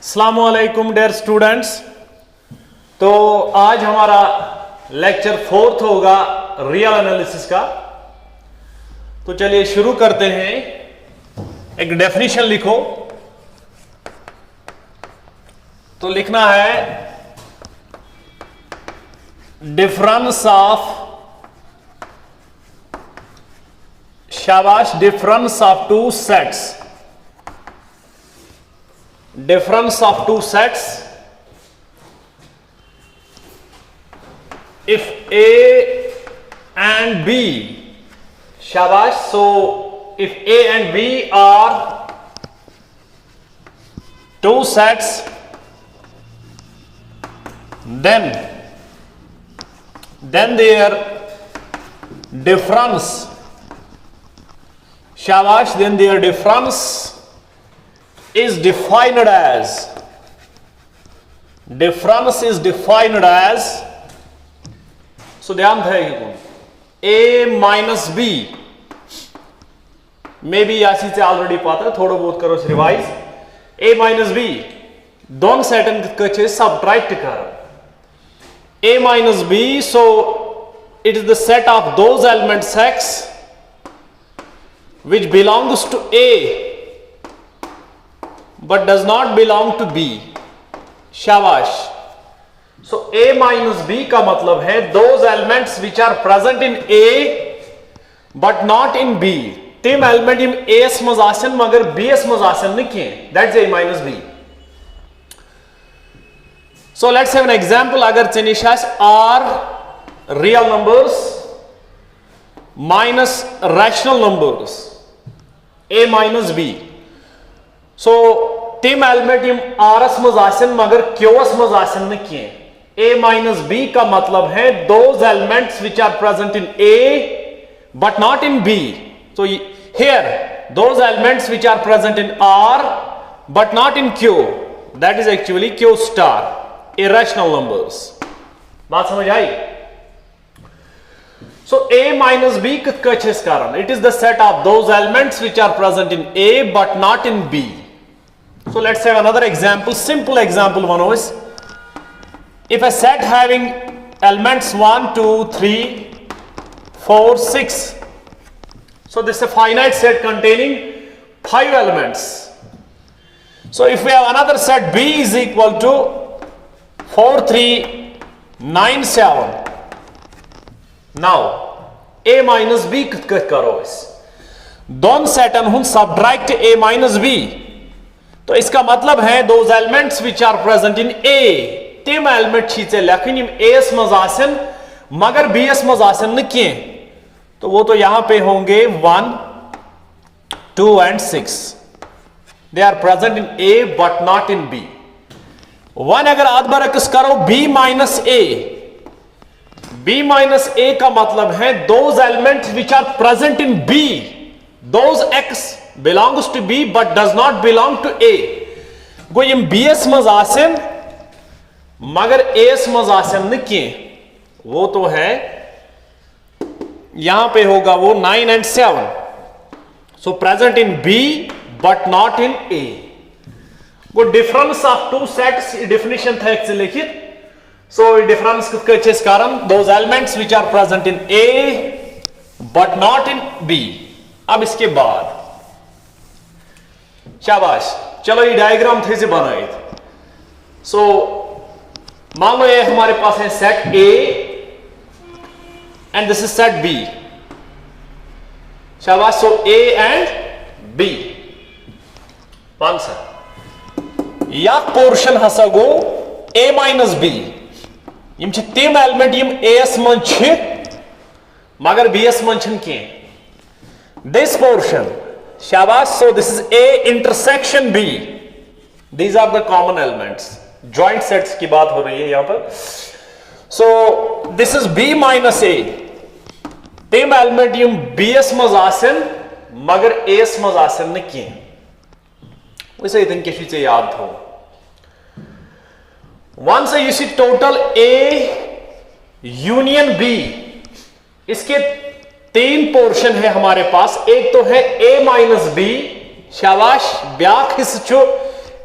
अस्सलामुअलैकुम dear students. तो आज हमारा लेक्चर 4 होगा रियल एनालिसिस का। तो चलिए शुरू करते हैं। एक डेफिनेशन लिखो। तो लिखना है डिफरेंस ऑफ, शाबाश, difference of two sets. Difference of two sets if A and B, shabash. So if A and B are two sets, then their difference, shabash, then their difference is defined as, difference is defined as, so ध्यान रहेगा A minus B में भी यासी से already पता है, थोड़ा बहुत करो रिवाइज। A माइनस B दोनों सेटन कचे सब्ट्रैक्ट कर A minus B, so it is the set of those elements X which belongs to A but does not belong to B, शाबाश। So A minus B का मतलब है those elements which are present in A but not in B। तीन element इम A मज आसन मगर B मज आसन नहीं किए, that's A minus B। So let's have an example। अगर चनिशास are real numbers minus rational numbers A minus B, so तीन एलिमेंट इम आरस मज आसन मगर क्यूएस मज आसन नहीं किए। A माइनस B का मतलब है those elements which are present in A but not in B। So here those elements which are present in R but not in Q, that is actually Q star, irrational numbers। बात समझ आई? So A minus B किस कारण? It is the set of those elements which are present in A but not in B। So let's have another example, simple example one is, if a set having elements 1, 2, 3, 4, 6, so this is a finite set containing 5 elements. So if we have another set B is equal to 4, 3, 9, 7, now A minus B करो इस दोनों सेटन हम subtract A minus B, तो इसका मतलब है those elements which are present in A, तीन element चीजें लेकिन इम A मज आसन मगर B मज आसन न किए, तो वो तो यहां पे होंगे 1, 2 and 6, they are present in A but not in B। 1 अगर आध बरकस करो B minus A, B minus A का मतलब है those elements which are present in B, those X belongs to B but does not belong to A। Go Yama B मज आसन मगर A मज आसन न किए, वो तो है यहां पे होगा वो 9 and 7, so present in B but not in A। वो difference of two sets definition था एक से लिखित। so डिफरेंस किस कारण those elements which are present in A but not in B। अब इसके बाद शाबाश, चलो ये डायग्राम थे से बनाए। सो मान लो ये हमारे पास है set A and this is set B, शाबाश। सो A and B one sir या पोर्शन हसा गो A माइनस B, यम छ तीन एलिमेंट यम A मन छ मगर B मन छन के, दिस पोर्शन, शाबाश। So this is A intersection B, these are the common elements, joint sets की बात हो रही है यहां पर। So this is B minus A, तीन एलिमेंट यम B मज आसन मगर A मज आसन न किए, वैसे इतन के चीजें याद हो। वन से इसी टोटल A यूनियन B, इसके तीन पोर्शन है हमारे पास। एक तो है A माइनस B, शाबाश, ब्याक हिस्सो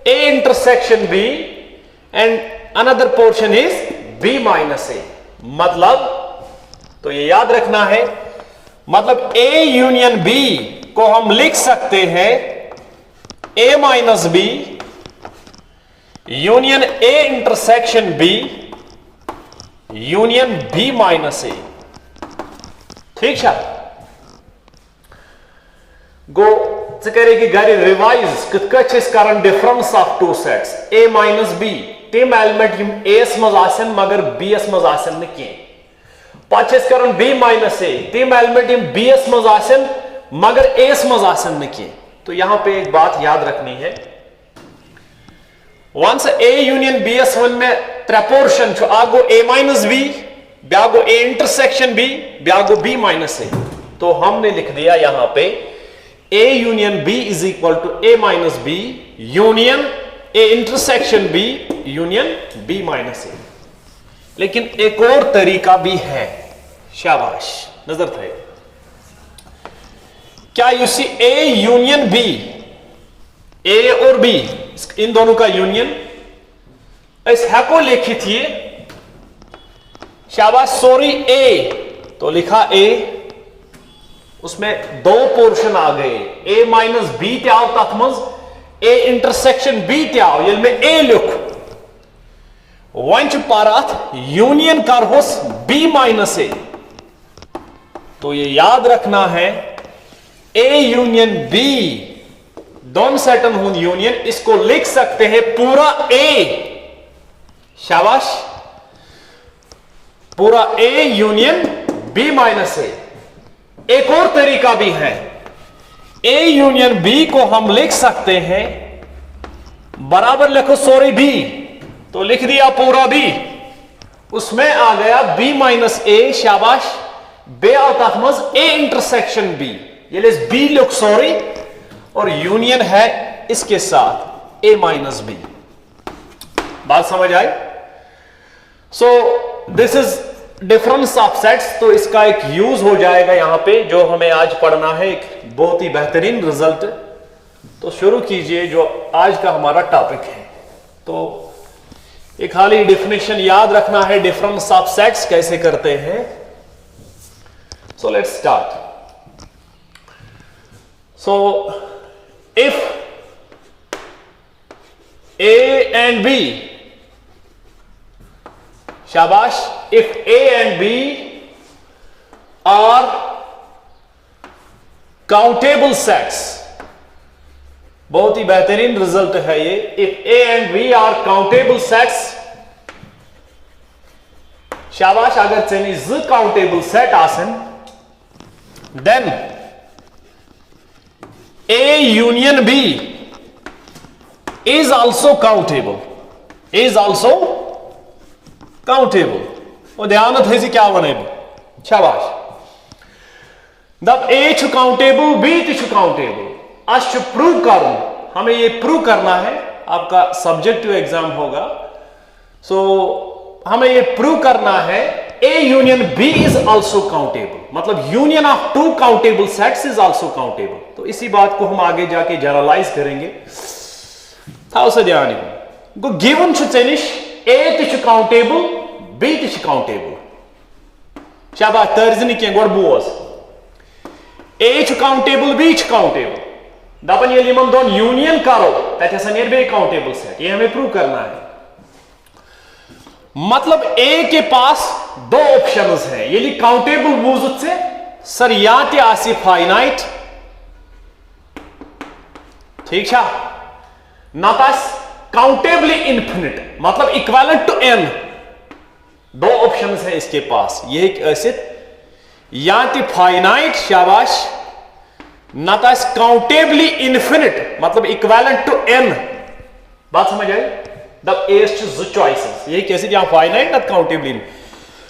A intersection B and another portion is B minus A. मतलब तो ये याद रखना है, मतलब A यूनियन B को हम लिख सकते हैं A minus B union A intersection B union B minus A. ठीक है, गो कि गर रिवाइज कत कर difference of two sets A minus B तम एलिमेंट यम A मज आसन मगर B मज आसन न कह. पे कर B माइनस A तम एलिमेंट यम B मज आसन मगर A मज आसन न कह. तो यहां पे एक बात याद रखनी है, वंस A यूनियन B वन में त्रे पोर्शन आ गो A माइनस B, ब्या गो A इंटरसेक्शन B, ब्या गो B माइनस A. तो हमने लिख दिया यहां पे A union B is equal to A minus B union A intersection B union B minus A. लेकिन एक और तरीका भी है, शाबाश नजर थे, क्या you see A union B, A और B इन दोनों का यूनियन इस हैको लिखित ये, शाबाश सॉरी A, तो लिखा A, उसमें दो पोर्शन आ गए, A माइनस B ते आओ तथ मज A इंटरसेक्शन B ते आओ, ये में A लिख वंच पारात यूनियन कर होस B माइनस A. तो ये याद रखना है A यूनियन B दोनों सेटन हूं यूनियन, इसको लिख सकते हैं पूरा A, शाबाश, पूरा A union B minus A. एक और तरीका भी है, A यूनियन B को हम लिख सकते हैं बराबर लिखो सॉरी B, तो लिख दिया पूरा B, उसमें आ गया B माइनस A, शाबाश, बे आता मज A इंटरसेक्शन B, ये ले B लिख सॉरी, और यूनियन है इसके साथ A माइनस B. बात समझ आई? So this is difference of sets. तो इसका एक यूज हो जाएगा यहां पे, जो हमें आज पढ़ना है, एक बहुत ही बेहतरीन रिजल्ट. तो शुरू कीजिए जो आज का हमारा टॉपिक है. तो एक खाली डिफिनेशन याद रखना है, डिफरेंस ऑफ सेट्स कैसे करते हैं. So let's start. So if A and B, shabash, if A and B are countable sets, बहुत ही बेहतरीन रिजल्ट है ये. if A and B are countable sets, शाबाश, अगर चेनी ज countable set आसन, then A union B is also countable, is also countable. और ध्यान थे क्या बने, शाबाश. दब A छु countable, B छु countable. आज छु प्रूव करूं, हमें ये प्रूव करना है, आपका सब्जेक्टिव एग्जाम होगा. सो हमें ये प्रूव करना है A union B is also countable, मतलब union of two countable sets is also countable. तो इसी बात को हम आगे जाके जनरलाइज करेंगे. था ध्यान गो गिवन चेनिश A ति काउंटेबल B ति काउंटेबल. शाबाश, तर्जन क्या गोड़ बोस, A काउंटेबल B काउंटेबल. दपन ये दोन यूनियन करो तथा नेर बे काउंटेबल सेट, ये हमें प्रूव करना है. मतलब A के पास दो ऑप्शंस हैं, ये काउंटेबल वजूद से सर या ते आसी फाइनाइट, ठीक है, ना तास काउंटेबली इन्फिनिट, मतलब इक्विवेलेंट टू n. दो ऑप्शंस हैं इसके पास, ये ऐसे या ते फाइनाइट, शाबाश, ना तास काउंटेबली इन्फिनिट, मतलब इक्विवेलेंट टू n. बात समझ आई? द एस्ट चॉइसेस, यही कैसे यहां फाइनाइट ना काउंटेबली.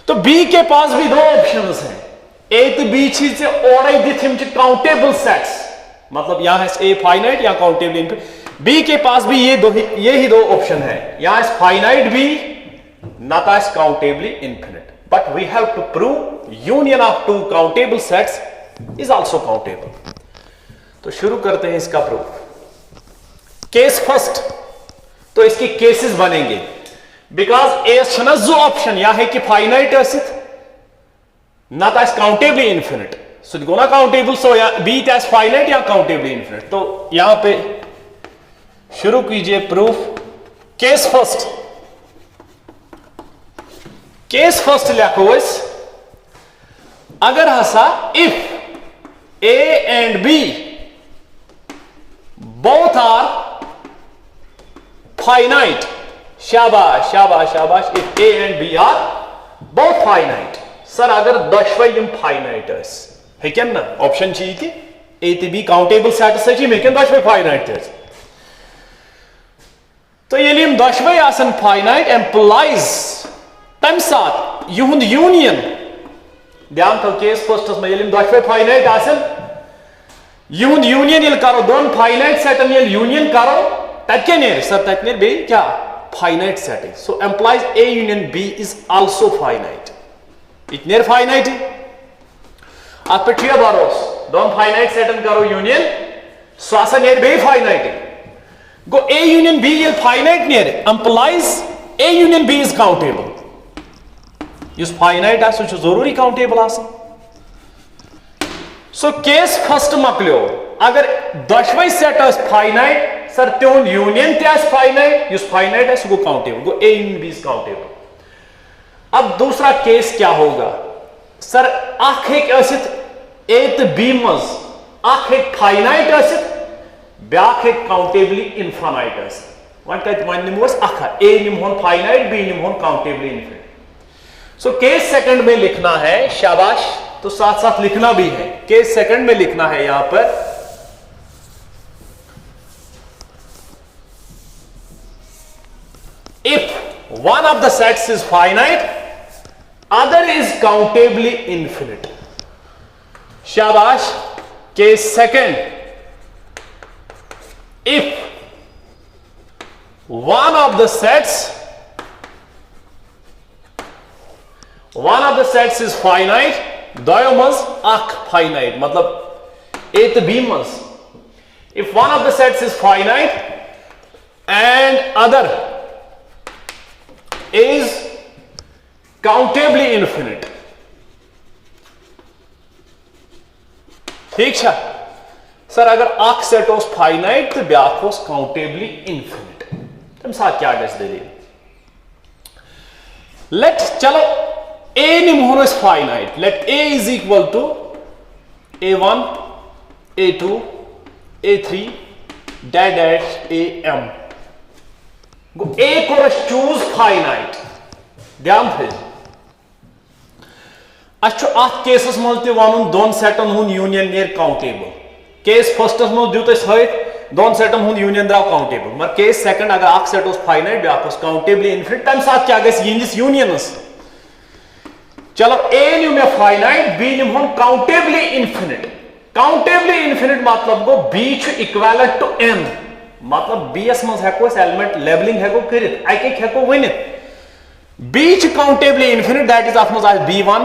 तो B के पास भी दो ऑप्शंस हैं, A तो B चीज से ओढ़ाई दी थी काउंटेबल सेट्स, मतलब यहां है A फाइनाइट या काउंटेबल इन्फिनिट. B के पास भी ये ही दो ऑप्शन है, यहां इस फाइनाइट भी not as countably infinite, but we have to prove union of two countable sets is also countable. तो शुरू करते हैं इसका प्रूफ. केस फर्स्ट, तो इसके केसेस बनेंगे बिकॉज ए जो ऑप्शन या है कि फाइनाइट ना तो काउंटेबली इन्फिनिट सो गो ना काउंटेबल सो या बी एज फाइनाइट या काउंटेबली इन्फिनिट। तो यहां पे शुरू कीजिए प्रूफ। केस फर्स्ट लिखो अगर हसा if A and B both are finite, शाबाश शाबाश शाबाश, if A and B are both finite, sir अगर दशवै यम finite हेकन ना ऑप्शन चाहिए कि A तो B काउंटेबल सेट्स हेकन दशवै finite तो ये यम दशवै आसन finite implies तम साथ युहुंद यूनियन ध्यान थो केस फर्स्टस में यम दशवै finite आसन यूनियन यूनियन करो दोन फाइनाइट सेटन यूनियन करो तक क्या नेर सर तक नेर बे क्या finite set so implies A union B is also finite इत नेर फाइनाइट आप पे भरोस दोन फाइनाइट सेटन करो यूनियन सो आसा नेर बे फाइनाइट गो ए यूनियन बी ये फाइनाइट नेर implies A union B is countable इस फाइनाइट आ सो जरूरी काउंटेबल आसा सो केस फर्स्ट मकलो अगर दशवै सेट फाइनाइट सर तुंद यूनियन फाइनाइट इस फाइनाइट है गो काउंटेबल गो A union B is countable. अब दूसरा केस क्या होगा सर ए तो बी मज फाइनाइट ब्या काउंटेबली इनफाइनाइट वन निमो ए निमोन फाइनाइट बी निमोन countably infinite. So case second में लिखना है शाबाश तो साथ साथ लिखना भी है केस सेकंड में लिखना है यहां पर if one of the sets is finite other is countably infinite. शाबाश case second if one of the sets is finite दोयो मज फाइनाइट मतलब ए तो बी मज if one of the sets is finite and other is countably infinite. ठीक है sir अगर set finite तो ब्या काउंटेबली इन्फिनिट तम साथ क्या गस दलील लेट चलो A निमोन is finite. Let A is equal to A1, A2, A3, dash AM. Go A को choose finite. ध्यान थे अच्छो आठ केसेस मल ते वानुन दोन सेटन हुन यूनियन नेर काउंटेबल केस फर्स्टस मल दियो ते सहित दोन सेटन हुन यूनियन द्राव काउंटेबल मगर केस सेकंड अगर आख सेट उस फाइनाइट ब्या काउंटेबली इन्फिनिट तम साथ क्या गस यिंदिस यूनियनस चलो ए न्यू में फाइनाइट बी न्यू काउंटेबली इन्फिनिट मतलब गो बी इक्वेलेंट टू एन मतलब बी एस मज हेको एलिमेंट लेबलिंग हेको करित एक एक हेको वनित B countably infinite that is of आज B1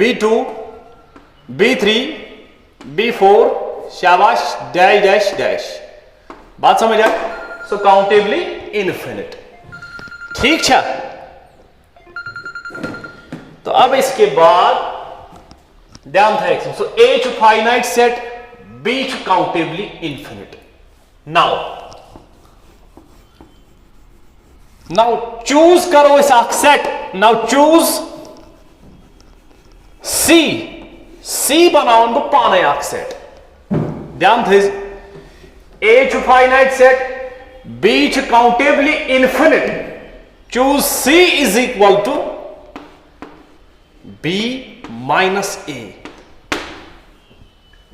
B2 B3 B4 शाबाश डैश डैश डैश बात समझ आए सो काउंटेबली इन्फिनिट। ठीक है तो अब इसके बाद ध्यान था so A finite set B countably infinite. Now choose करो इस सेट नाउ चूज सी बनाओ तो पाने सेट ध्यान थे A finite set B countably infinite choose C is equal to B minus A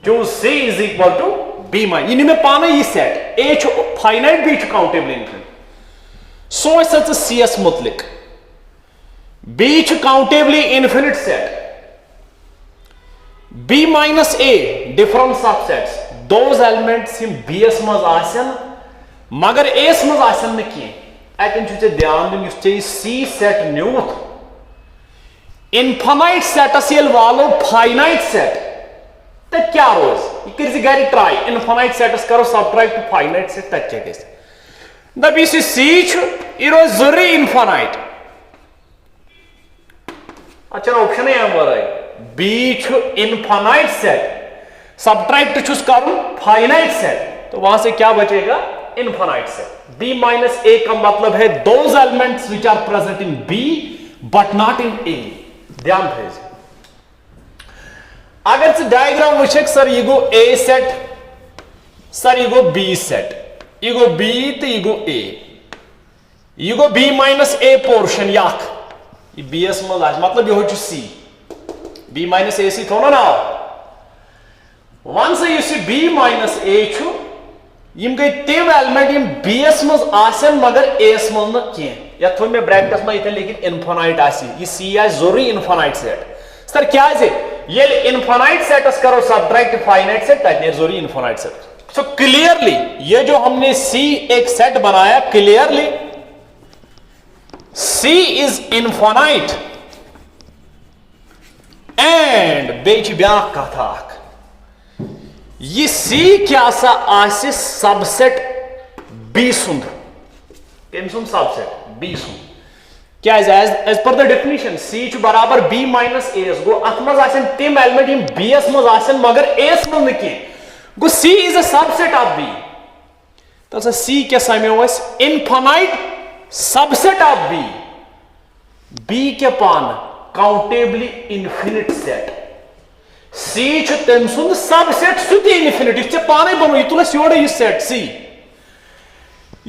choose C is equal to B minus इनमें पाना ये set A finite B countable infinite so such CS मुतलिक B countably infinite set B minus A different subsets those elements हम BS मज आसन मगर S मज आसन न की अतन छु ध्यान दिन C सेट न्यूथ इनफाइनाइट सेटस ये वालो फाइनाइट सेट तो क्या रोज ये कर गर ट्राई इनफाइनाइट सेटस करो सब्ट्रैक्ट फाइनाइट सेट तक क्या दप यह सी यह रोज जरूरी इनफानाइट अच्छा ऑप्शन वर B infinite set subtract choose करूं फाइनाइट सेट तो वहां से क्या बचेगा infinite set B minus A का मतलब है those elements which are present in B but not in A ध्यान दीजिए अगर से डायग्राम वुचक सर यह गो ए सेट सर यह गो बी सेट यह गो बी तो यह गो ए यह गो बी माइनस ए पोर्शन यख बी एस मज मतलब यह सी बी माइनस ए सी थो ना वन से बी माइनस ए गई तम एलिमेंट बी एस मज मगर ए एस मज न या थो मे ब्रैकेटस में इतने लिखित इनफानाइट यह सी आ जरूरी इनफानाइट सेट सर क्या ये इनफानाइट सेटस करो सबट्रैक्ट फाइनाइट सेट तक जरूरी इनफानाइट सेट सो क्लियरली ये जो हमने सी एक सेट बनाया clearly C is infinite and बेच ब्याह कथा ये C क्या सा आसे सबसेट B सुंद कम सुंद सबसेट B सुंद क्या as per the definition C च बराबर B minus AS गो अतमज आसन तम एलिमेंट यम BS मज आसन मगर AS मज न गो C is a subset of B तो C क्या समझो infinite subset of B B के पान काउंटेबली इन्फिनिट सेट सी तम सुंद सबसेट सुत इन्फिनिट यह पान बनो यह तुल योड़े यह सेट सी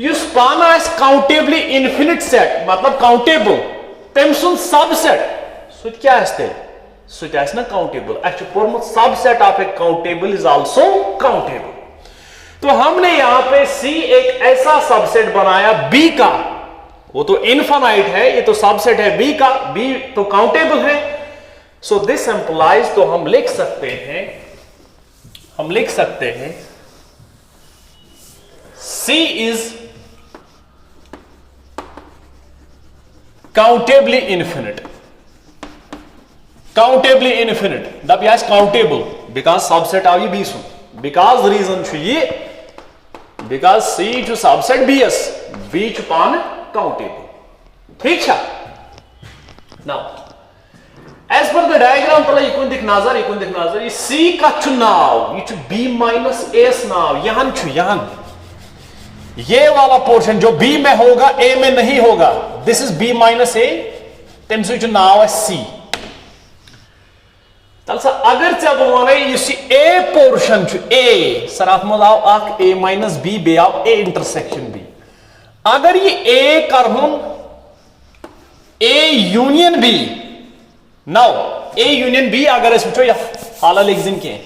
इस पान काउंटेबली इन्फिनिट सेट मतलब काउंटेबल तम सुंद सबसेट सुत क्या सुत ना काउंटेबल अ पोर्मुत subset of A countable is also countable तो हमने यहां पे सी एक ऐसा सबसेट बनाया बी का वो तो इनफाइनाइट है ये तो सबसेट है बी का बी तो काउंटेबल है सो दिस एम्प्लाइज तो हम लिख सकते हैं सी इज काउंटेबली इन्फिनिट दप यह काउंटेबल बिकॉज सबसेट आव यह बी सु because reason because C subset B as B पान काउंटेबल ठीक है now as per the diagram पहले इकुन दिख नजर ये सी का नाव ये बी माइनस एस नाव यहां ये वाला पोर्शन जो बी में होगा ए में नहीं होगा दिस इज बी माइनस ए तम नाव सी तलसा अगर वन ए पोर्शन ए सर अत मज आव ए माइनस बी बे आव ए इंटरसेक्शन बी अगर ये ए करहुन A union B now A union B अगर वो ये हाला लिख दिन कह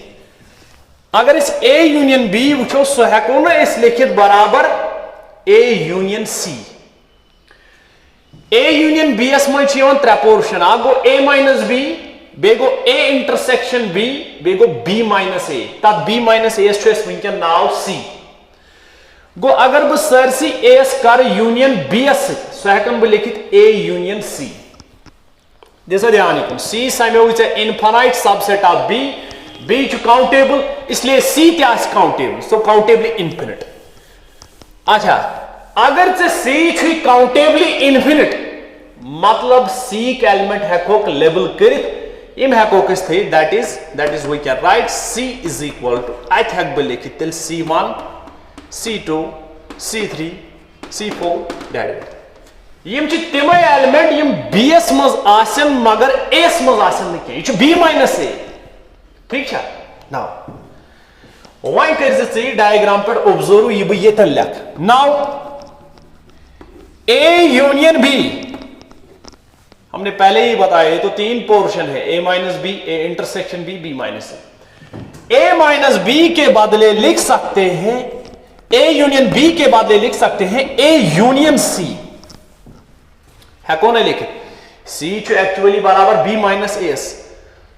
अगर ए यूनियन बी वो सो हेको ना लिखित बराबर A union C A union B एस मज त्रे पोर्शन आ गो ए माइनस बी बे गो ए इंटरसेक्शन बी बे गो बी माइनस ए तब बी माइनस एस वनकन नाव सी गो अगर बह सरसी एस कर यूनियन बी एस सो हेकन बह लिखित ए यूनियन सी दिस ध्यान सी समो infinite subset of B B countable इसलिए C countable so countably infinite अच्छा अगर सी काउंटेबली इन्फिनिट मतलब सी के एलिमेंट हेकोक लेबल कर यम हेकोक that is we can write C is equal to अत हेक बह लिखित तेल C1 C2 C3 C4 यम तम एलिमेंट यम बी एस मज आसन मगर एस मज आसन न बी माइनस ए ठीक है नाउ वन कर डायग्राम पे ऑब्जर्व यह बह ये लिख नाउ ए यूनियन बी हमने पहले ही बताया तो तीन पोर्शन है A minus B A intersection B minus A minus B के बदले लिख सकते हैं ए यूनियन बी के बदले लिख सकते हैं ए यूनियन सी है कौन है लिखे सी एक्चुअली बराबर बी माइनस एस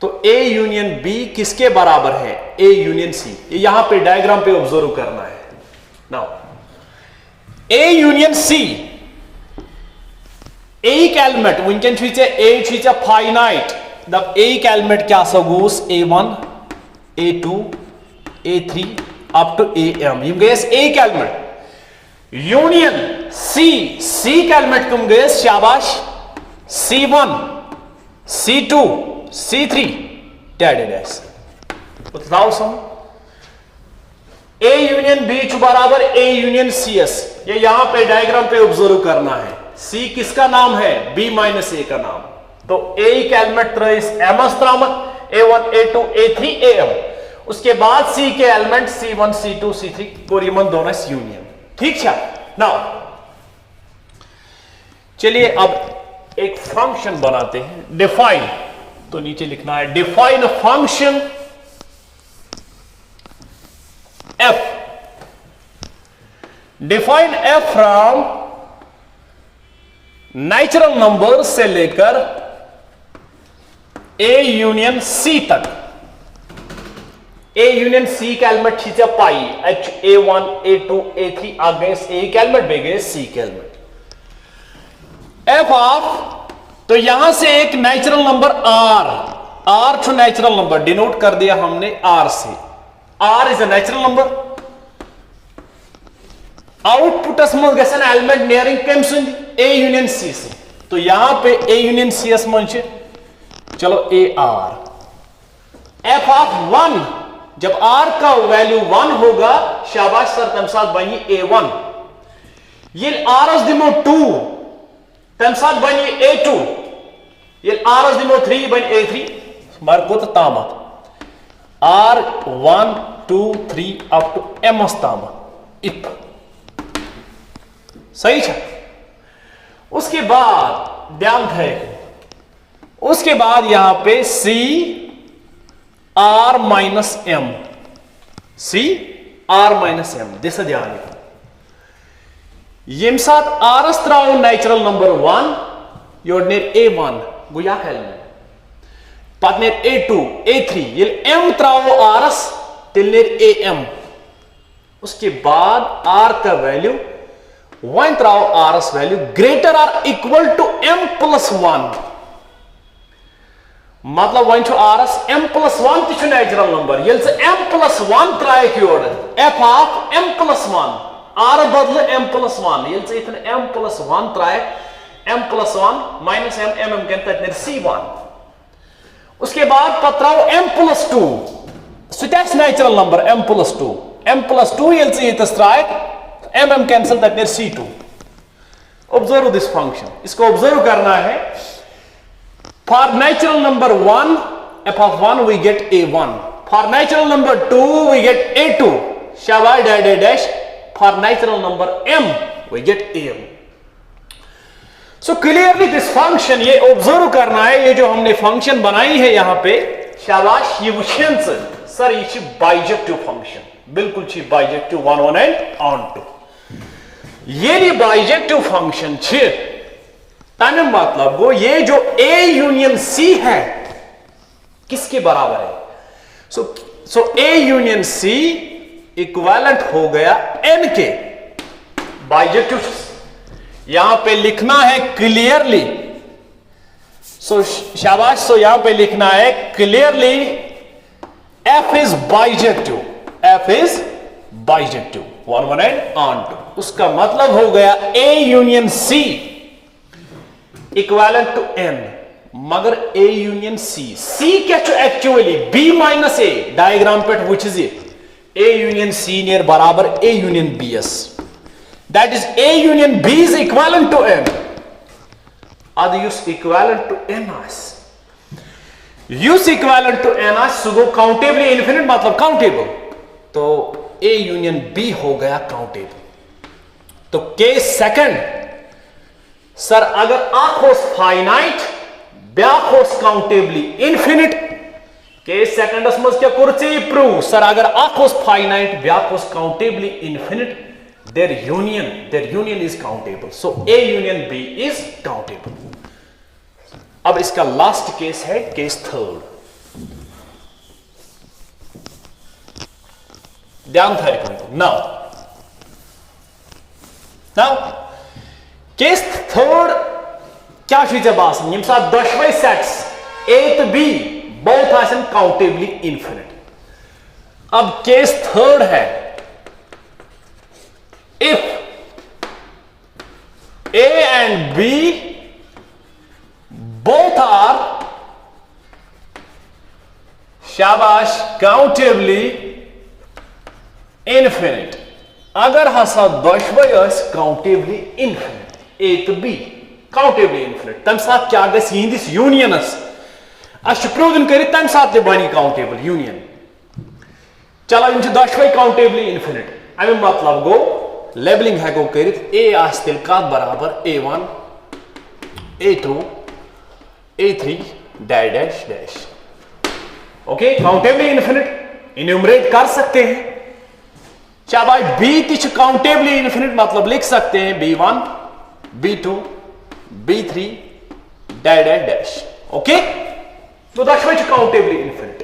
तो ए यूनियन बी किसके बराबर है ए यूनियन सी ये यहां पे डायग्राम पे ऑब्जर्व करना है नाउ ए यूनियन सी एक एलिमेंट वनकन ए फाइनाइट दप एक एलिमेंट क्या goes A1 A2 A3 up to AM यम गए एक एलिमेंट यूनियन सी का एलिमेंट तुम गए, शाबाश, C1 C2 C3 daddy dash बताओ सम A यूनियन B बराबर A यूनियन CS। ये यहां पे डायग्राम पे ऑब्जर्व करना है। C किसका नाम है? B माइनस A का नाम। तो A का एलिमेंट त्रयस एमस त्रामत A1 A2 A3 AM। उसके बाद C के एलिमेंट C1 C2 C3 कोरिमन दोनों यूनियन। ठीक है। नाउ चलिए अब एक फंक्शन बनाते हैं। डिफाइन, तो नीचे लिखना है define function f। Define f from natural number से लेकर A यूनियन C तक। A यूनियन C का एलिमेंट खींचा पाई H A1 A2 A3 against A का एलिमेंट बेगे C का एलिमेंट f ऑफ, तो यहां से एक natural number R to natural number denote कर दिया हमने R से। R is a natural number. Output गसन एलिमेंट नियरिंग कम सुन A यूनियन C से। तो यहां पे A यूनियन CS मन चलो AR f ऑफ 1, जब R का वैल्यू 1 होगा शाबाश सर तम साथ बनी A1। ये R दिमो 2 तम साथ बनी A2। ये R दिमो 3 बनी A3 मरकुत तामत R1 2 3 अप टू M तामत इत सही है। उसके बाद ध्यान है, उसके बाद यहां पे C R minus M, C R minus M दिशा ध्यान यम साथ R त्राव नेचुरल नंबर 1 योर नेर A1 गुया एलिमेंट पत नेर A2 A3 ये M त्राव R तिल नेर AM। उसके बाद R का वैल्यू 1 त्राव R value greater or equal to M plus 1। मतलब वन R M प्लस 1 ती नेचुरल नंबर ये M प्लस 1 त्राय योर f of M plus 1 R बदल M प्लस 1 ये M प्लस 1 त्राय M plus 1 minus M M के C1। उसके बाद पत्राव M प्लस 2 सुटेस नेचुरल नंबर M प्लस 2 ये त्राय M कैंसिल तक C2। ऑब्जर्व दिस फंक्शन, इसको ऑब्जर्व करना है। For natural number 1 f of 1 we get A1, for natural number 2 we get A2 शाबाश dash dash, for natural number M we get AM। So clearly this function ये observe करना है, ये जो हमने फंक्शन बनाई है यहां पे शाबाश ये वुशन सर ये बाइजेक्टिव फंक्शन, बिल्कुल छी बाइजेक्टिव 1 1 एंड ऑन टू। ये बाइजेक्टिव फंक्शन छे तने मतलब वो ये जो A यूनियन C है किसके बराबर है? सो A यूनियन C इक्विवेलेंट हो गया N के। बाइजेक्टिव यहां पे लिखना है क्लियरली, सो शाबाश, सो यहां पे लिखना है clearly F is bijective, F is bijective 1 1 and onto. उसका मतलब हो गया A union C equivalent to N, मगर A यूनियन C क्या actually B minus A diagram पे which is A union C नियर बराबर A union BS, that is A union B is equivalent to N। अद यूज equivalent to N यूज equivalent to N सुगो countably infinite मतलब countable, तो A union B हो गया काउंटेबल। तो केस सेकंड सर अगर आखोस फाइनाइट ब्याखोस काउंटेबली इन्फिनिट, केस सेकंडस मज क्या कुर्ची प्रूव सर अगर आखोस फाइनाइट ब्याखोस countably infinite there union is countable, so A union B is countable. अब इसका लास्ट केस है केस थर्ड, ध्यान था नाउ केस थर्ड क्या जब यम साथ दशवे सेट्स A तो B बोथ आसन काउंटेबली इन्फिनिट। अब केस थर्ड है if and B both are शाबाश countably infinite. अगर हसा दोशवे countably infinite, A to B countably infinite, तम साथ क्या गस यिंदिस यूनियनस प्रूवन कर तम साथ बनी काउंटेबल यूनियन. चलो इन दोशवे काउंटेबली इन्फिनिट. अमे मतलब गो लेबलिंग हेको कर ए आस्तिल कत बराबर A1 A2 A3 dash dash dash. Okay countably infinite enumerate कर सकते हैं. क्या भाई बी ती काउंटेबली इन्फिनिट मतलब लिख सकते हैं B1 B2 B3 dash dash dash. Okay तो दोशवे काउंटेबली इन्फिनिट.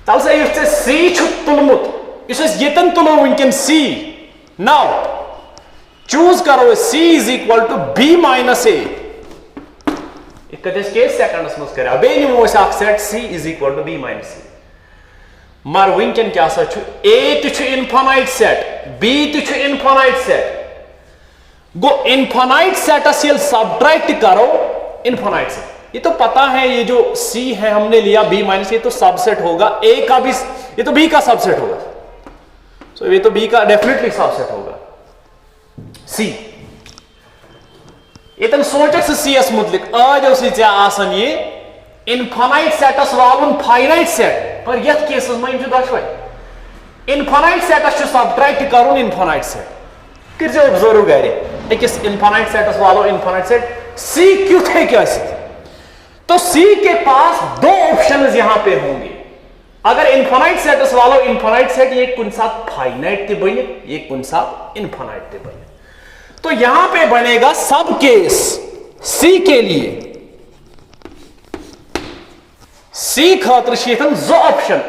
तल से सी तुलमुत यतन तुलो वनकन सी. नाउ चूज करो C is equal to B minus A. Case सेकंड्स मज कर बे निमो set C is equal to B minus A. मर वनकन क्या ए तो इनफाइनाइट सेट बी तो इनफाइनाइट सेट. गो इनफाइनाइट सेटस ये सब्ट्रैक्ट करो इनफाइनाइट सेट. ये तो पता है ये जो C है हमने लिया B माइनस, ये तो सबसेट होगा A का भी, ये तो B का सबसेट होगा. सो ये तो B का डेफिनेटली सबसेट होगा C. ये तन सोच C एस मुतलिक आज आसन ये इनफाइनाइट सेटस वालुन फाइनाइट सेट पर यथ केसस में दोशवे इनफाइनाइट सेटस सब्ट्रैक्ट करुन इनफाइनाइट सेट. कर ऑब्जर्व गर अकिस इनफाइनाइट सेटस वालो इनफाइनाइट सेट C क्यों थे क्या तो C के पास दो ऑप्शंस यहां पे होंगे. अगर इनफाइनाइट सेटस वालो इनफाइनाइट सेट ये कुन साथ फाइनाइट ते बने ये कुन साथ इनफाइनाइट ते बने. तो यहां पे बनेगा सब केस C के लिए C खातर जो ऑप्शन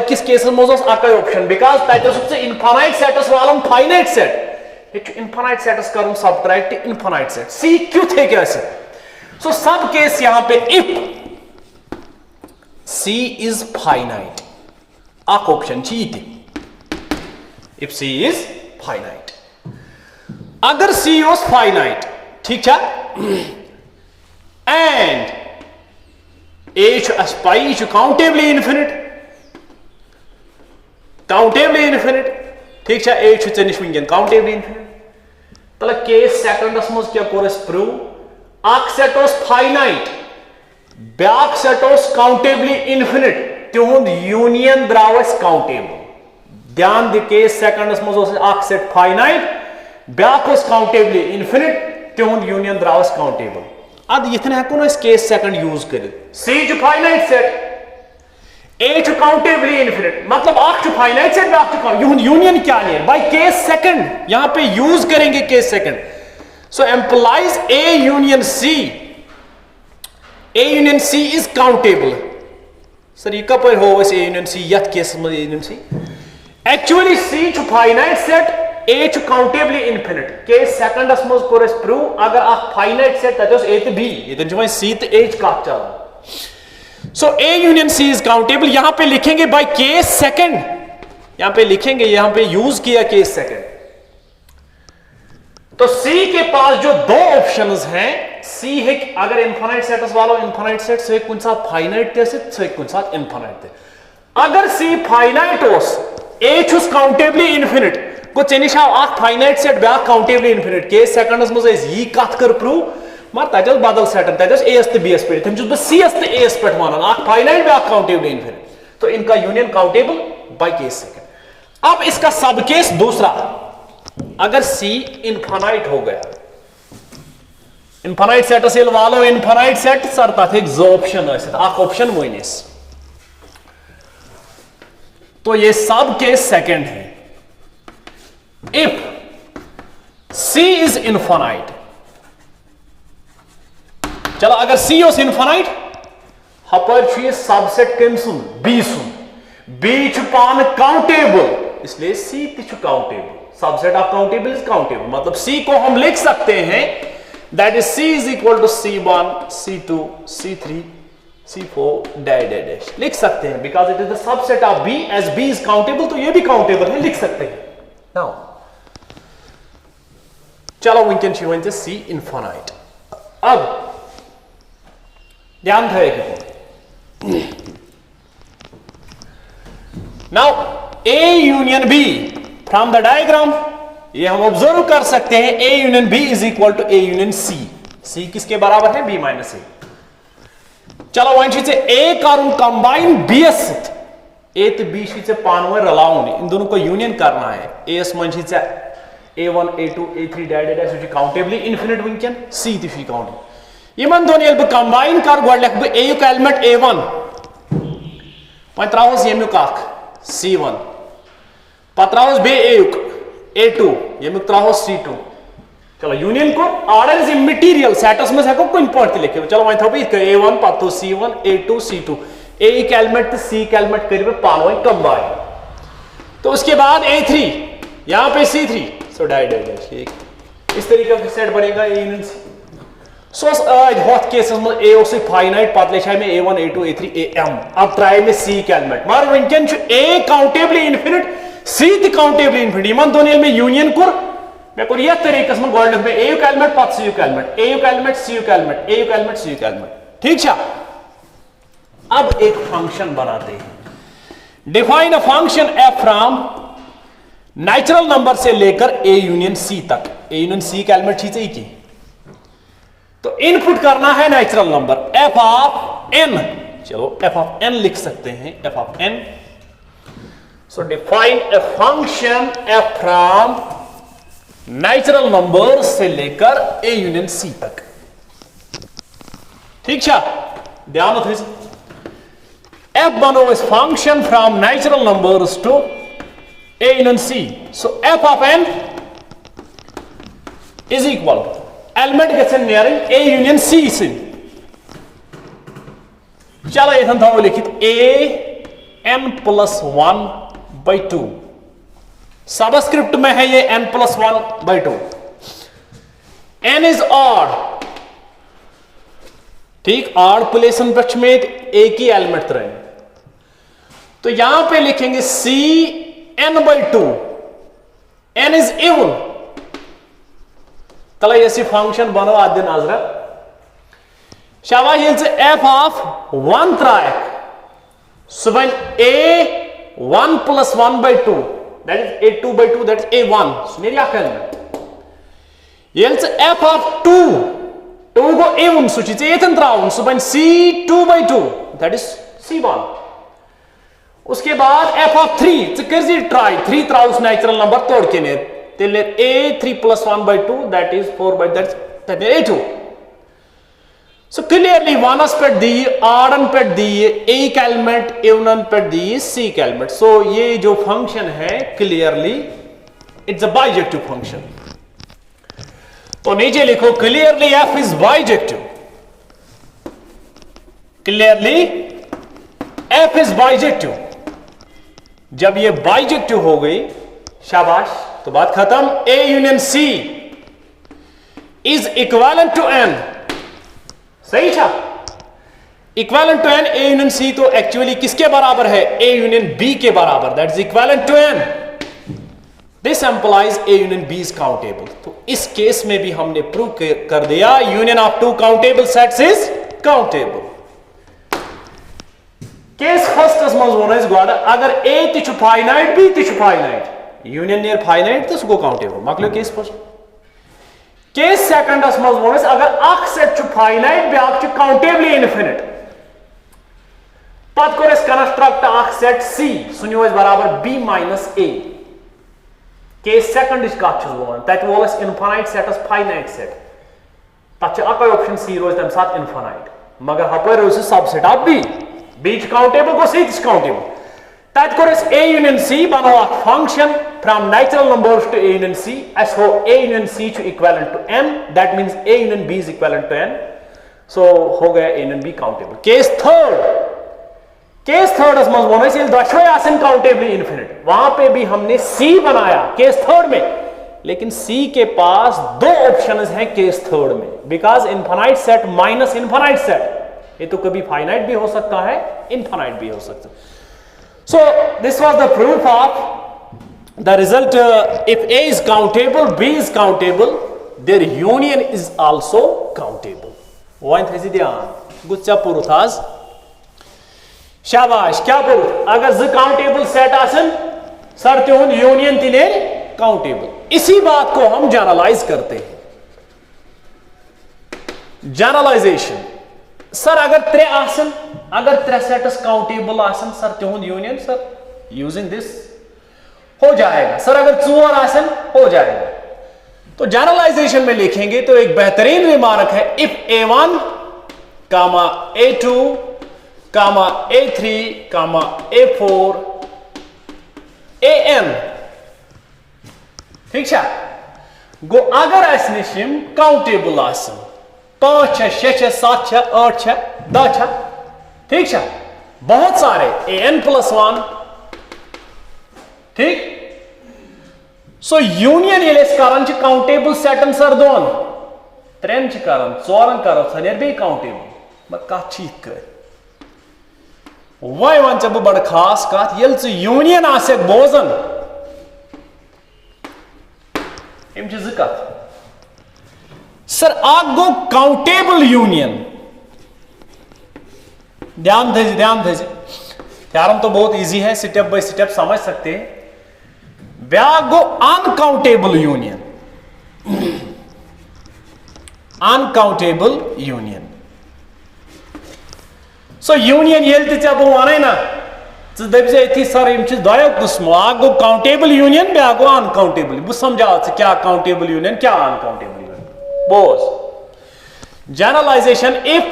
किस केस अक ऑप्शन बिकॉज तक इनफाइनाइट सेटस वालों फाइनाइट सेट इनफाइनाइट सेटस कर सब्ट्रैक्ट इनफाइनाइट सेट. C क्यों थे क्या सो सब केस यहां पे इफ C इज फाइनाइट अक option if C is finite. अगर C was फाइनाइट ठीक है एंड A पाई काउंटेबली इन्फिनिट ठीक है A निश वनकन काउंटेबली इन्फिनिट. तल केस सेकंडस मज क्या कोर प्रूव अक सेट फाइनाइट ब्याक सेट काउंटेबली इन्फिनिट तिहुंद यूनियन द्राव काउंटेबल. ध्यान दि केस सेकंडस मज अक सेट फाइनाइट ब्याक काउंटेबली इन्फिनिट तिहुंद यूनियन द्राव काउंटेबल. अद यथन हेको केस सेकंड यूज कर C finite set A countably infinite मतलब अक फाइनाइट सेट ब्याक यूनियन क्या है बाय केस सेकंड यहां पे यूज करेंगे case second. So implies A union C is countable. Sir, ये कब हो वैसे A union C यथ केस में A union C actually C जो फाइनाइट सेट A जो काउंटेबली इन्फिनिट केस सेकंडस मज कोर प्रूव अगर आप फाइनाइट सेट तत A तो B ये तो C तो H का चला. So A union C is countable. यहां पे लिखेंगे बाय केस सेकंड यहां पे लिखेंगे यहां पे यूज किया केस सेकंड. तो C के पास जो दो ऑप्शंस हैं C है अगर इनफाइनाइट सेटस वालों इनफाइनाइट सेट से कुन साथ फाइनाइट से कुन साथ इनफाइनाइट. अगर C फाइनाइट ओस A छुस काउंटेबली इन्फिनिट को चनिश आव फाइनाइट सेट ब्या काउंटेबली इन्फिनिट केस सेकंडस मज यी कत कर प्रूव मर तत बदल सेटन तत A तो B पे तम बह C तो A पे वन फाइनाइट ब्या काउंटेबली इन्फिनिट. तो इनका union countable by case second. अब इसका सब केस दूसरा अगर C इनफाइनाइट हो गया इनफाइनाइट सेटस ये वालो इनफाइनाइट सेट सर तथ जो ऑप्शन ऑप्शन मोइनिस. तो ये सब केस सेकंड है इफ C इज इनफाइनाइट. चलो अगर C ओस इनफाइनाइट हपर सबसेट कम सुन B सुन B पान काउंटेबल इसलिए C ती countable. Subset of countable is countable मतलब C को हम लिख सकते हैं that is C is equal to C1 C2 C3 C4 dash dash dash लिख सकते हैं because it is the subset of B as B is countable. तो ये भी काउंटेबल है लिख सकते हैं. नाउ चलो वनकन सी इन्फिनाइट। अब ध्यान थे now A union B from the diagram, ये हम ऑब्जर्व कर सकते हैं A union B is equal to A union C. C किसके बराबर है? B minus A. चलो वन ए करुन कंबाइन बी एस ए तो बी पानवे रलाउन, इन दोनों को यूनियन करना है। ए एस मन A1 A2 A3 direct countably infinite वनकन, सी तो काउंट इन दोन ये कंबाइन कर गो लिख बह ए एलिमेंट A1 वो त्रहस यमुक C1 पे त्रहस बे A2 यमुक त्रहस C2। चलो यूनियन को ऑर्डर इज इमटेरियल सेटस में हेको कुन पे लिखित। चलो वो थो A1 पे C1 A2 C2 ए एलिमेंट तो सी एलिमेंट कर पानवे कंबाइन। तो उसके बाद A3 यहां पे C3 सो ठीक इस तरीके का सेट बनेगा ए यूनियन सी। सो हथ केसस में ए फाइनाइट पे लिखा में A1 A2 A3 AM। अब ट्राई में सी एलिमेंट मगर वनकन ए काउंटेबली इन्फिनिट सी तो काउंटेबली इन्फिनिट। इन दोनों में यूनियन कोर मे कोर यथ तरीके में गो लिख ए एलिमेंट पे सी एलिमेंट ए एलिमेंट सी एलिमेंट ए एलिमेंट सी एलिमेंट। ठीक है, अब एक फंक्शन बनाते हैं। Define a function F from natural number से लेकर ए यूनियन सी तक। ए यूनियन सी का एलिमेंट चाहिए की, तो इनपुट करना है natural number F of N. चलो एफ ऑफ एन लिख सकते हैं, F of N. So define a function F from natural number से लेकर ए यूनियन सी तक। ठीक है, ध्यान थे f बनो इस function from natural numbers to a union c। So f of n is equal element गन नेरिंग a यूनियन c से। चलो ये थो लिखित a n+1/2 सबस्क्रिप्ट में है ये n+1/2। n इज ऑड, ठीक, ऑड प्लेसन पे एक ही एलिमेंट रहें, तो यहां पे लिखेंगे c n/2। n is even. तला ये फंक्शन बनो आदि नजर शाबाश ये f ऑफ 1 त्रायक सो बन a1+1/2 that is a2/2 that is a1 मेरी एलिमेंट। ये f ऑफ 2 गो इवन सो एथन त्राउन सो बन c2/2 दैट इज c1। उसके बाद f ऑफ 3 कर ट्राई 3 त्राउस नेचुरल नंबर तोड़ के ने तेल a3+1/2 that is 4 that is a2। So clearly वनस पे दी आरन पे दी एक एलिमेंट इवनन पे दी सी एलिमेंट। सो ये जो फंक्शन है clearly it's a bijective function. तो नीचे लिखो clearly f is bijective. Clearly f is bijective. जब ये बाइजेक्टिव हो गई शाबाश तो बात खत्म। a union c is equivalent to n। सही था, equivalent to n। a union c तो एक्चुअली किसके बराबर है? a यूनियन b के बराबर, that is equivalent to n। This implies a union b is countable. तो इस केस में भी हमने प्रूव कर दिया union of two countable sets is countable. Case first मज गो अगर a तो फाइनाइट b तो फाइनाइट यूनियन नियर फाइनाइट तो सो काउंटेबल मकलो केस फर्स्ट। केस सेकंडस मज अगर अख सेट फाइनाइट ब्याक काउंटेबली इन्फिनिट पत कोर कंस्ट्रक्ट अख सेट c सुनो बराबर b minus a। Case second कत तत वोल इन्फिनाइट सेटस फाइनाइट सेट तक ऑप्शन c रोज तम साथ इन्फिनाइट मगर हपर रोज सबसेट ऑफ b काउंटेबल गो सी काउंटेबल। तत कोर a यूनियन c बनो function from natural numbers to a union c एस हो a union c equivalent to n that means a union b is equivalent to n। So हो गया a union b countable. Case third मज वो दशवे आसन countably infinite वहां पे भी हमने c बनाया केस थर्ड में, लेकिन c के पास दो ऑप्शंस हैं केस थर्ड में because infinite set minus infinite set ये तो कभी फाइनाइट भी हो सकता है इन्फिनाइट भी हो सकता है। So this was the proof of the result if a is countable b is countable their union is also countable. One thing is ध्यान गुच्छा पुरुष आज शाबाश क्या पुरुष अगर ज countable set आसन सर त्यों union तिने countable. इसी बात को हम जनरलाइज करते हैं. जनरलाइजेशन सर अगर त्रे आसन अगर त्रे सेट्स काउंटेबल आसन सर त्यों यूनियन सर यूजिंग दिस हो जाएगा. सर अगर 4 आसन हो जाएगा. तो जनरलाइजेशन में लिखेंगे तो एक बेहतरीन रिमार्क है if A1 comma A2 comma A3 comma A4 AN ठीक है गो अगर एसनिशिम काउंटेबल आसन 5 6 6 7 6 8 6 10 6 ठीक है बहुत सारे AN+1 ठीक सो यूनियन ये काउंटेबल सेटन सर 2 3 कर 4 कर सर बे काउंटेबल मत कत कर वह वन चे बड़ खास कत ये यूनियन आसे बोजन ज कत सर आग गो काउंटेबल यूनियन ध्यान दीजिए थ्योरम तो बहुत इजी है स्टेप बाय स्टेप समझ सकते हैं. ब्याक गो uncountable union uncountable union so union ये बह वन ना दपे सर दो किस्मो आग गो काउंटेबल यूनियन ब्याक गो अनकाउंटेबल बह समझा क्या काउंटेबल यूनियन क्या अनकाउंटेबल यूनियन बोज generalization if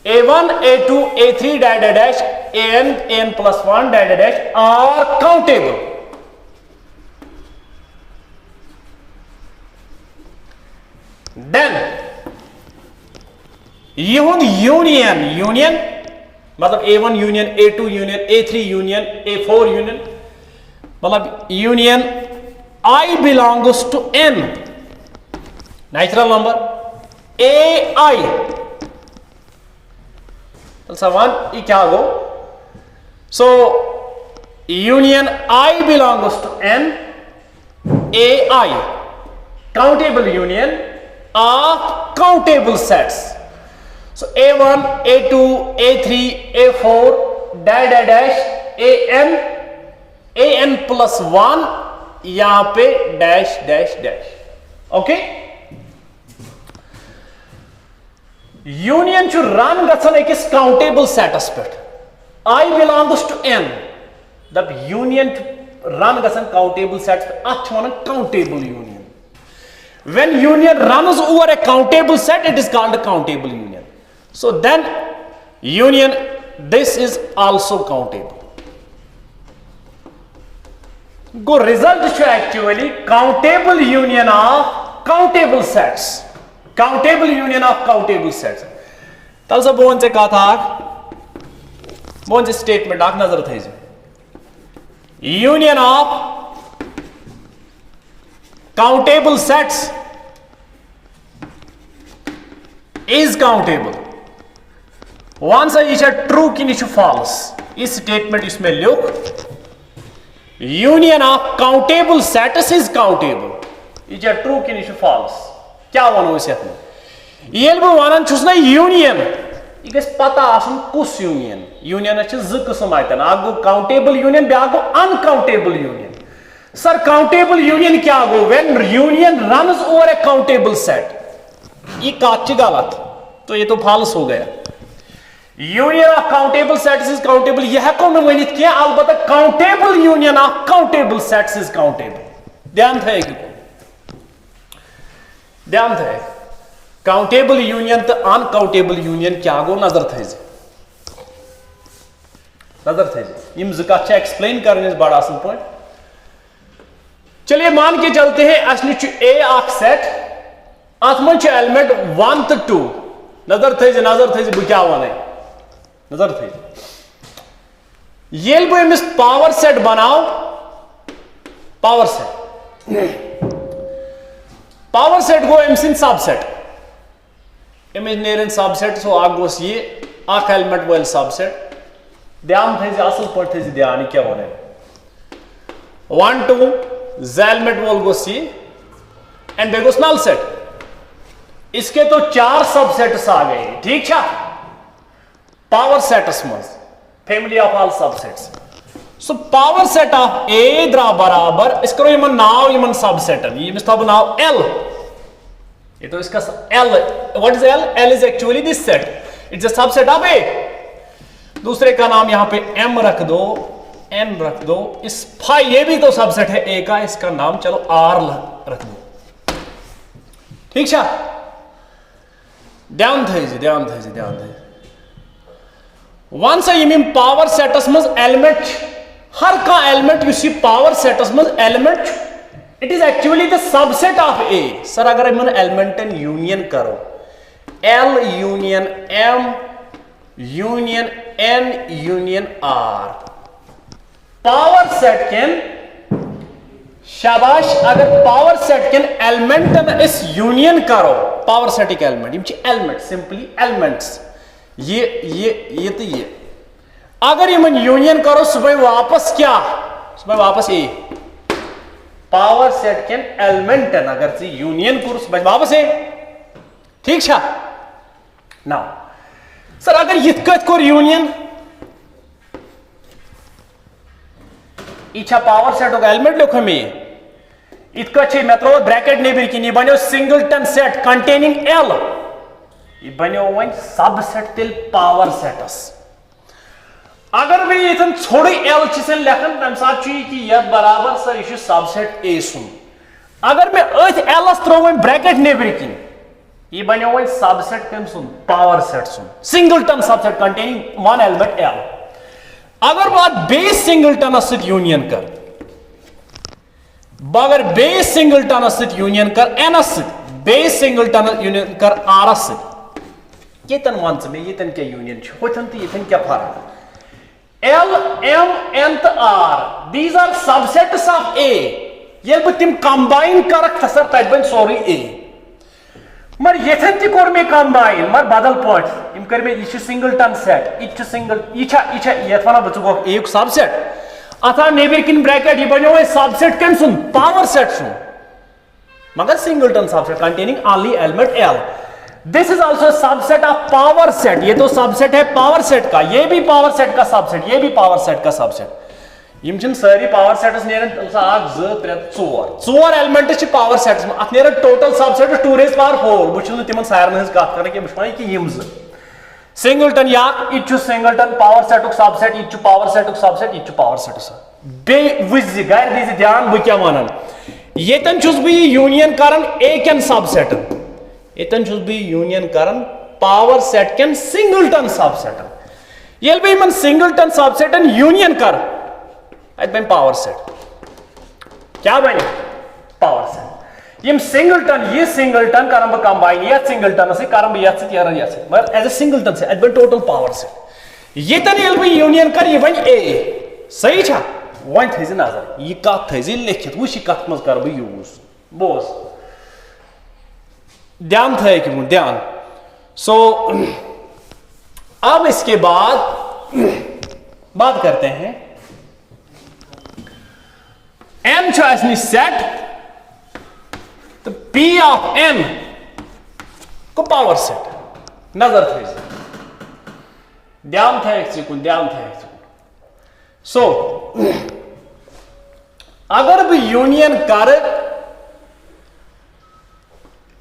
A1 A2 A3 dash dash AN AN+1 dash dash are countable then union मतलब A1 union A2 union A3 union A4 union मतलब union I belongs to N natural number AI सवाल ये क्या हो सो union I belongs to N AI countable union of countable sets. So A1 A2 A3 A4 dash dash dash AN AN+1 यहां पे dash dash dash okay. Union run गन अकिस countable sets पे I belongs to N दप union run गन countable sets पे अत countable union. When union runs over a countable set it is called a countable union. So then union this is also countable. Go result actually countable union of countable sets. Countable union of countable sets. तल से bone से कहा था bone से statement आख नजर थे union of countable sets is countable. Once ये true कि नहीं false इस स्टेटमेंट इसमें लिख union of countable sets is countable. ये true कि नहीं false क्या वनो इस में ये बह वन ना यूनियन यह गस पता आसन कुस यूनियन यूनियन ज किस्म अतन अ गो काउंटेबल यूनियन ब्या गो अनकाउंटेबल यूनियन. सर काउंटेबल यूनियन क्या गो when union runs over a countable set ये कत गलत तो ये तो फॉल्स हो गया. Union of countable sets is countable यह हेको न वनित क्या अलबत्ता countable union of countable sets is countable. ध्यान थे काउंटेबल यूनियन तो अनकाउंटेबल यूनियन क्या गो नजर थे यम ज कत एक्सप्लेन करने बड़ा असल पे. चलिए मान के चलते हैं असली ए अख सेट अत मन एलिमेंट 1 तो 2 नजर थे बह क्या वन नजर थे ये बह अमिस पावर सेट बनाओ पावर सेट गो अम सिंद सबसेट अमिस नेरन सबसेट सो अख गोस ये अख एलिमेंट वल सबसेट. ध्यान थे असल पे थे ध्यान क्या वन 1 2 एलिमेंट वोल गोस ये and bay goes null set. इसके तो 4 सबसेट्स आ गए, ठीक है, पावर सेटस मज family of all subsets. So power set of A द्रा बराबर इस करो यमन नाव यमन सबसेटन ये मिस तब नाव एल। ये तो इसका L, what is L? L is actually this set, it's a subset of A. दूसरे का नाम यहां पे एम रख दो, एन रख दो, इस फाई ये भी तो सबसेट है ए का, इसका नाम चलो आर रख दो, ठीक है। ध्यान थी ध्यान थी ध्यान थी वन से यम पावर सेटस मज एलिमेंट हर का एलिमेंट यह पावर सेटस मज element it is actually the subset of A. सर अगर इन एलिमेंटन यूनियन करो L union M union N union R power set can शाबाश अगर पावर सेट कैन एलिमेंटन इस यूनियन करो पावर सेटिक एलिमेंट एलिमेंट सिंपली एलिमेंट्स ये तो ये अगर यमन यूनियन करो सुबह वापस क्या सुबह वापस ए पावर सेट कैन एलिमेंटन अगर से यूनियन करो सुबह वापस ए, ठीक है ना। सर अगर यथ कोर यूनियन यह पावर सेट एलिमेंट लिख में इत मे त्रो ब्रैकेट नेबर किन बनो सिंगलटन सेट कंटेनिंग एल यह बनो वन सबसेट तिल पावर सेटस। अगर वे ये छोड़ एल लेखन तम सात कि यह बराबर सर यह सबसेट ए सुन अगर मैं अथ एलस त्रो वन ब्रैकेट नेबर किन यह बनो वन सबसेट कम सुन पावर सेट सुन singleton subset containing one element L. अगर बह बेस सिंगलटन यूनियन कर अगर बेस सिंगलटन यूनियन कर एनस बेस सिंगलटन यूनियन कर आरस येतन वन मे येतन क्या यूनियन होतन तो येतन क्या फर्क एल एम एन तो R these are subsets of A ये तिम कंबाइन करक सर तत बन सोरी ए मर येतन ति कोर मे कंबाइन मर बदल पाट इम कर मे यह सिंगलटन सेट यह सिंगल यह वन बह ए सबसेट अथा नेबर किन ब्रैकेट यह बनो सबसेट कम सुन पावर सेट सुन मगर singleton subset containing only element L. This is also subset of power set ये तो सबसेट है पावर सेट का ये भी पावर सेट का सबसेट ये भी पावर सेट का सबसेट यम सारी पावर सेट्स नेरन 4 एलिमेंट्स पावर सेट्स अत नेरन टोटल सबसेट 2 रेज़ पावर 4 बह तिमन सारन हज कत कर कि यम सिंगलटन या सिंगलटन पावर सेट सबसेट यह पावर सेट सबसेट यह पावर सेट बे गर दी ध्यान बह क्या वन येतन बह यूनियन कर ए कैन सबसेटन येतन बह यूनियन कर पावर सेट कैन सिंगलटन सबसेटन ये बह सिंगलटन सबसेटन यूनियन कर अत बन पावर सेट क्या बन पावर सेट यम सिंगलटन यह सिंगलटन कर कंबाइन ये सिंगलटन कर मगर एज ए सिंगलटन से बन टोटल पावर सेट येतन ये बह यूनियन कर यह बन ए सही छा वन थ नजर यह कत थ लिखित वह कत मज कर बह यूज बोस ध्यान थे ध्यान। सो अब इसके बाद बात करते हैं एम सेट तो P ऑफ M को पावर सेट नजर थे ध्यान थे ध्यान थे। सो अगर भी यूनियन कर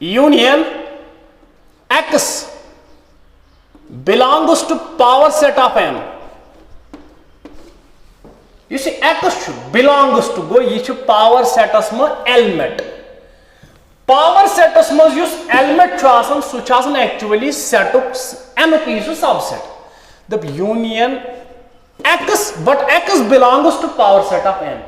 union X belongs to power set of M यह X belongs to गो यह पावर सेटस में एलिमेंट पावर सेटस मज एलिमेंट सह एक्चुअली सेटुक an subset the union X but X belongs to power set of M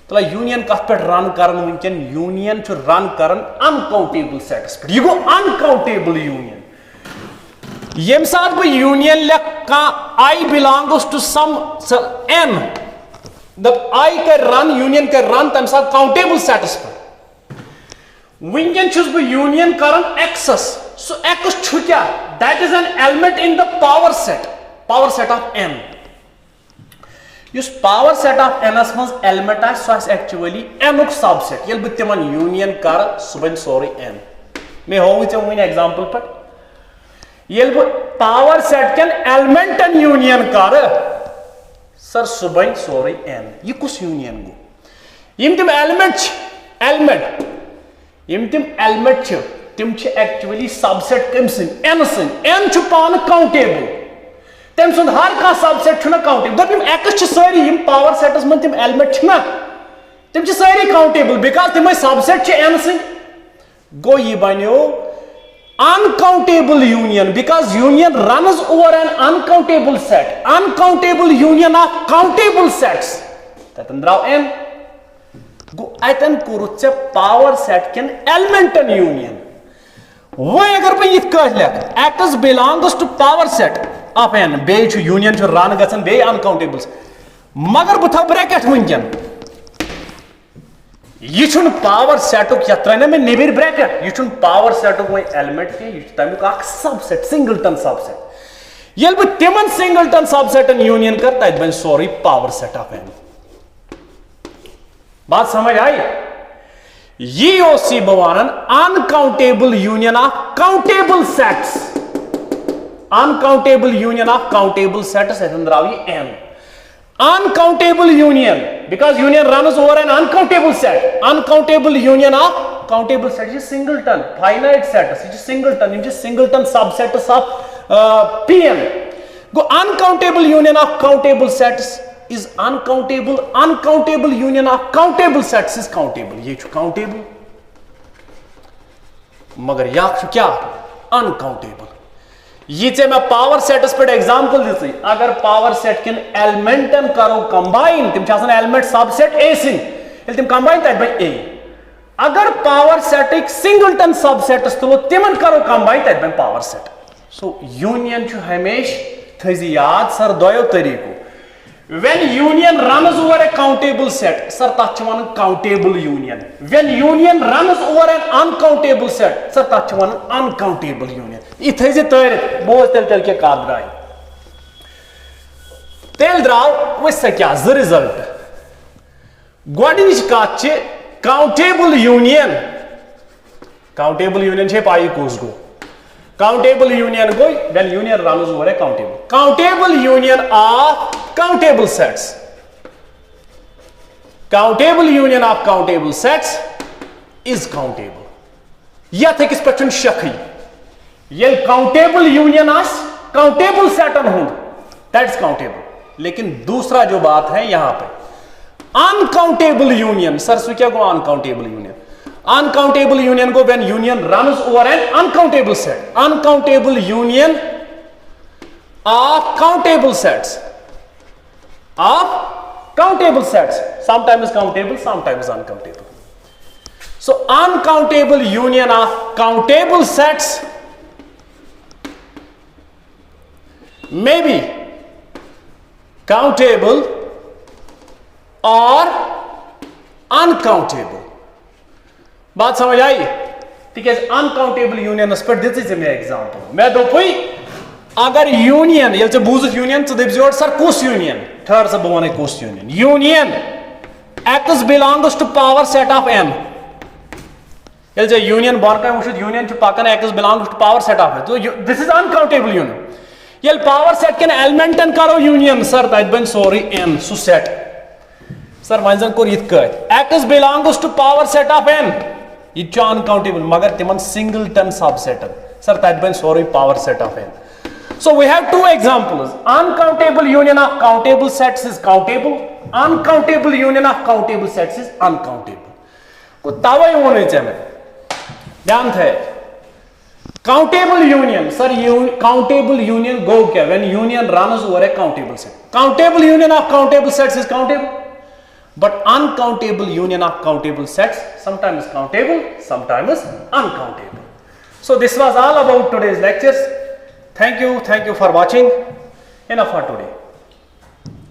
तो union कत पे रन कर वनकन यूनियन रन कर अनकाउंटेबल सेटस पे यह गो अनकाउंटेबल यूनियन यम सात बह यूनियन लेख I belongs to some N the I कर रन यूनियन कर रन तम सात काउंटेबल सेटस पे वनकन बह यूनियन कर X सो X क्या that is an element in the power set of M Yus power set of n as mans element as so as actually n uk subset. Yel bit timan union kar suban sorry n. Me how with one example par. Yel power set can element and union kar sir suban sorry n. Ye kus union go. Yim tim element yim tim element ch tim ch actually subset kim sin n ch pan countable. Tem sund har ka subset chuna countable. Dapim x ch sari yim power sets man tim element chna tim ch sari countable because tim subset ch n sin go ye banyo uncountable union because union runs over an uncountable set. Uncountable union of countable sets. Tatan draw n go atan kurutse power set can element and union. Why agar bhai it kah lek x belongs to power set of n be union to run gasan be uncountables magar butha bracket wunken ye chun power set uk yatrane me nebir bracket ye chun power set uk my element ke ye tamuk ak subset singleton subset yel bu timan singleton subset and union karta है ben sorry power set of n बात समझ आई ये ओसी बवानन uncountable union of countable sets. Uncountable union of countable sets Ravi n. Uncountable union because union runs over an uncountable set. Uncountable union of countable sets is singleton. Finite sets is singleton. It is singleton subsets of Pn. Go uncountable union of countable sets is uncountable. Uncountable union of countable sets is countable. ये countable. मगर याक क्या uncountable. ये चे मैं power sets पर example देती अगर power set किन element न करो combine तिम चाहते हैं element subset A सिंग इल तिम combine तैट बाय A अगर power set एक singleton subset तो तिमन करो combine that by power set. So union जो हमेश थी याद सर दोयो तरीको. When union runs over a countable set, sir, that's one countable union. When union runs over an uncountable set, sir, that's one uncountable union. It is a third. Both tell ke kaab drai. Tell draw with the result. Godinish kache countable union. Countable union che pai goes go. Countable union go when union runs over a countable. Countable union of countable sets. Countable union of countable sets is countable. Yet एक spectrum shakhi. Yel countable union as countable set on hund. That's countable. लेकिन दूसरा जो बात है यहाँ पे uncountable union. Sir so क्या को uncountable union? Uncountable union go when union runs over an uncountable set. Uncountable union of countable sets. Of countable sets. Sometimes countable, sometimes uncountable. So uncountable union of countable sets may be countable or uncountable. बात समझ आई? ठीक है uncountable union पर देते हैं मेरे example मैं दो कोई अगर यूनियन ये जो बूझ यूनियन तो देख जोड़ सर कुछ यूनियन थर्ड से बोने कुछ union union x belongs to power set of n ये जो यूनियन बॉन का मुझे यूनियन जो पाकन x belongs to power set of है तो this is uncountable union ये power set के एलिमेंट न करो यूनियन सर दैट बन सॉरी n सु सेट सर माइजन को रीत कर x belongs to power set of n it is uncountable मगर तिमन singleton subset sir that means sorry power set of n. So we have two examples. Uncountable union of countable sets is countable. Uncountable union of countable sets is uncountable. को तावा ही होने चाहिए ध्यान थे countable union sir countable union go क्या when union runs over a countable set. Countable union of countable sets is countable. But uncountable union of countable sets sometimes countable, sometimes uncountable. So this was all about today's lectures. Thank you for watching. Enough for today.